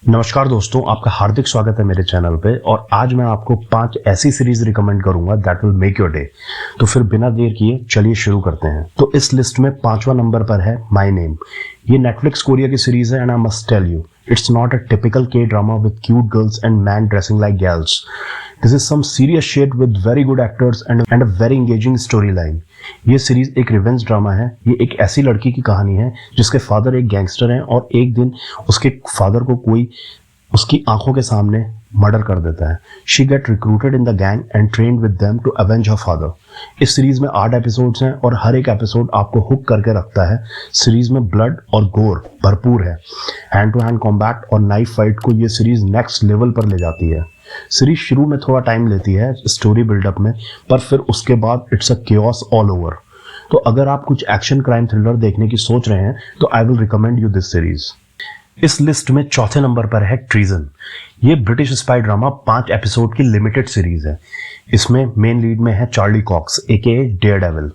नमस्कार दोस्तों, आपका हार्दिक स्वागत है मेरे चैनल पे। और आज मैं आपको 5 ऐसी सीरीज रिकमेंड करूंगा that will make your day. तो फिर बिना देर किए चलिए शुरू करते हैं। तो इस लिस्ट में 5वां नंबर पर है माय नेम। ये नेटफ्लिक्स कोरिया की सीरीज है and I must tell you it's not a typical K drama with cute girls and man dressing like girls. This is some serious shade with very good actors and a very engaging story line. ये series एक revenge drama है। ये एक ऐसी लड़की की कहानी है जिसके फादर एक गैंगस्टर हैं और एक दिन उसके फादर को कोई उसकी आंखों के सामने मर्डर कर देता है। She get recruited in the gang and trained with them to avenge her father. इस सीरीज में 8 एपिसोड्स हैं और हर एक एपिसोड आपको हुक करके रखता है। सीरीज में ब्लड और गोर भरपूर है। हैंड टू हैंड कॉम्बैट और नाइफ फाइट को ये सीरीज नेक्स्ट लेवल पर ले जाती है। सीरीज शुरू में थोड़ा टाइम लेती है स्टोरी बिल्डअप में, पर फिर उसके बाद it's a chaos all over. तो अगर आप कुछ एक्शन क्राइम थ्रिलर देखने की सोच रहे हैं तो I will recommend you this series. इस लिस्ट में चौथे नंबर पर है ट्रीजन। ये ब्रिटिश स्पाई ड्रामा 5 एपिसोड की लिमिटेड सीरीज है। इसमें मेन लीड में है Charlie Cox AKA Daredevil.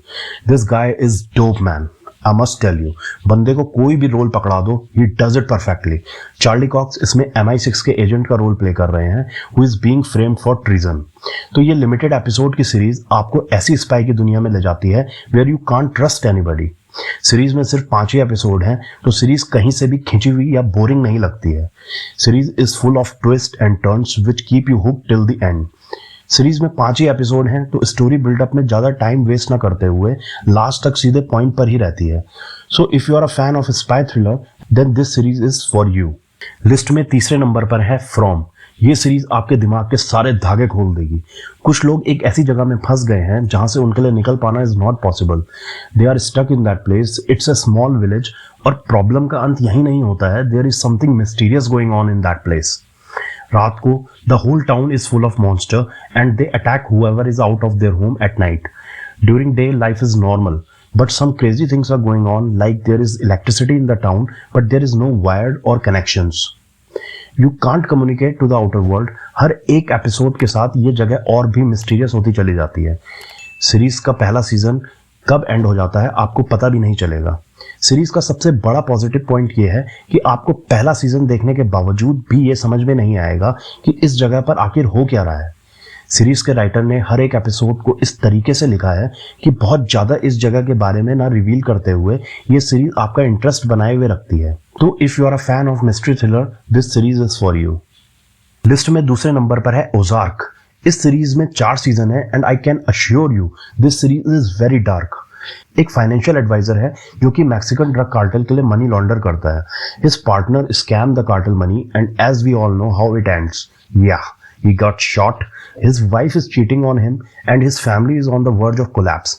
This guy is dope man, I must tell you. बंदे को कोई भी रोल पकड़ा दो, he does it perfectly. Charlie Cox इसमें MI6 के एजेंट का रोल प्ले कर रहे हैं who is being framed for treason. तो ये लिमिटेड एपिसोड की सीरीज आपको ऐसी स्पाई की दुनिया में ले जाती है where you can't trust anybody. Series में सिर्फ 5 ही एपिसोड हैं, तो सीरीज कहीं से भी खिंची हुई या बोरिंग नहीं लगती है। Series is full of twist and turns which keep you hook till the and. Series में 5 ही एपिसोड हैं, तो स्टोरी बिल्डअप में ज्यादा टाइम वेस्ट ना करते हुए लास्ट तक सीधे पॉइंट पर ही रहती है। So if you are a fan of spy thriller then this series is for you. List में तीसरे नंबर पर है फ्रॉम। ये सीरीज आपके दिमाग के सारे धागे खोल देगी। कुछ लोग एक ऐसी जगह में फंस गए हैं जहां से उनके लिए निकल पाना is not possible. They are stuck in that place. It's a small village और प्रॉब्लम का अंत यही नहीं होता है। There is something mysterious going on in that place. रात को the whole town is full of monster and they attack whoever is out of their home at night. During day life is normal but some crazy things are going on, like there is electricity in the town but there is no wired or connections. You can't communicate to the outer world. हर एक episode के साथ ये जगह और भी mysterious होती चली जाती है। सीरीज का पहला सीजन कब एंड हो जाता है आपको पता भी नहीं चलेगा। सीरीज का सबसे बड़ा पॉजिटिव पॉइंट ये है कि आपको पहला सीजन देखने के बावजूद भी ये समझ में नहीं आएगा कि इस जगह पर आखिर हो क्या रहा है। सीरीज के राइटर ने हर एक एपिसोड को इस तरीके से लिखा है कि बहुत ज्यादा इस जगह के बारे में ना रिवील करते हुए ये सीरीज आपका इंटरेस्ट बनाए हुए रखती है। तो if you are a fan of mystery thriller this series is for you. List में दूसरे नंबर पर है ओजार्क। इस सीरीज में 4 सीजन है and I can assure you this series is very dark. एक फाइनेंशियल एडवाइजर है जो कि मैक्सिकन ड्रग कार्टेल के लिए मनी लॉन्डर करता है। His partner scam the cartel money and as we all know how it ends. He got shot, his wife is cheating on him and his family is on the verge of collapse.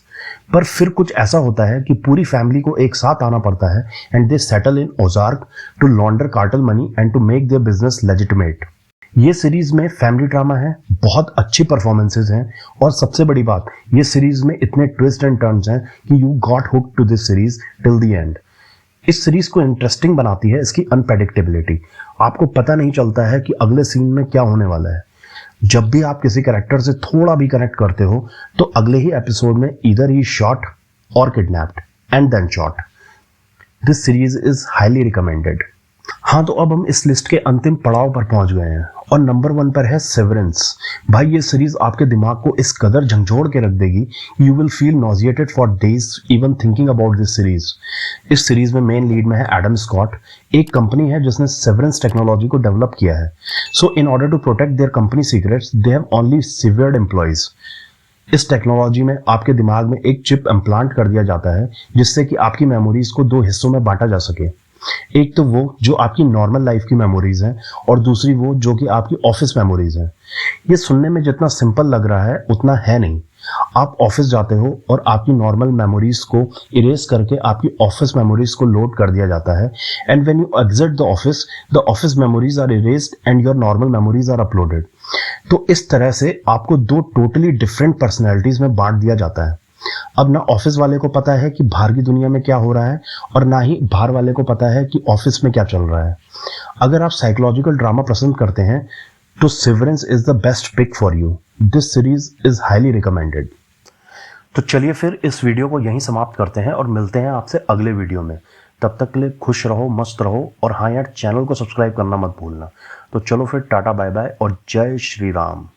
पर फिर कुछ ऐसा होता है कि पूरी family को एक साथ आना पड़ता है and they settle in Ozark to launder cartel money and to make their business legitimate. ये सीरीज में फैमिली ड्रामा है, बहुत अच्छी परफॉर्मेंसेज हैं और सबसे बड़ी बात ये सीरीज में इतने ट्विस्ट एंड टर्न्स हैं कि you got hooked to this series till the end. इस सीरीज को इंटरेस्टिंग बनाती है इसकी अनप्रेडिक्टेबिलिटी। आपको पता नहीं चलता है कि अगले सीन में क्या होने वाला है। जब भी आप किसी कैरेक्टर से थोड़ा भी कनेक्ट करते हो तो अगले ही एपिसोड में either he shot or kidnapped and then shot. This series is highly recommended. हाँ, तो अब हम इस लिस्ट के अंतिम पड़ाव पर पहुंच गए हैं और नंबर 1 पर है सेवरेंस। भाई ये सीरीज आपके दिमाग को इस कदर झंझोड़ के रख देगी you will feel nauseated for days even thinking about this series. इस सीरीज में मेन लीड में है एडम स्कॉट। एक कंपनी है जिसने सेवरेंस टेक्नोलॉजी को डेवलप किया है। So in order to protect their company secrets they have only severed employees. इस टेक्नोलॉजी में आपके दिमाग में एक चिप इम्प्लांट कर दिया जाता है जिससे कि आपकी मेमोरीज को 2 हिस्सों में बांटा जा सके। एक तो वो जो आपकी नॉर्मल लाइफ की मेमोरीज हैं और दूसरी वो जो कि आपकी ऑफिस मेमोरीज हैं। ये सुनने में जितना सिंपल लग रहा है उतना है नहीं। आप ऑफिस जाते हो और आपकी नॉर्मल मेमोरीज को इरेज करके आपकी ऑफिस मेमोरीज को लोड कर दिया जाता है and when you exit the office memories are erased and your normal memories are uploaded. तो इस तरह से आपको 2 टोटली डिफरेंट पर्सनैलिटीज में बांट दिया जाता है। अब ना ऑफिस वाले को पता है कि बाहर की दुनिया में क्या हो रहा है और ना ही बाहर वाले को पता है कि ऑफिस में क्या चल रहा है। अगर आप साइकोलॉजिकल ड्रामा पसंद करते हैं तो Severance is the best pick for you. This series is highly recommended. तो चलिए फिर इस वीडियो को यहीं समाप्त करते हैं और मिलते हैं आपसे अगले वीडियो में। तब तक के लिए खुश रहो, मस्त रहो, और हाँ यार, चैनल को सब्सक्राइब करना मत भूलना। तो चलो फिर, टाटा बाय बाय और जय श्री राम।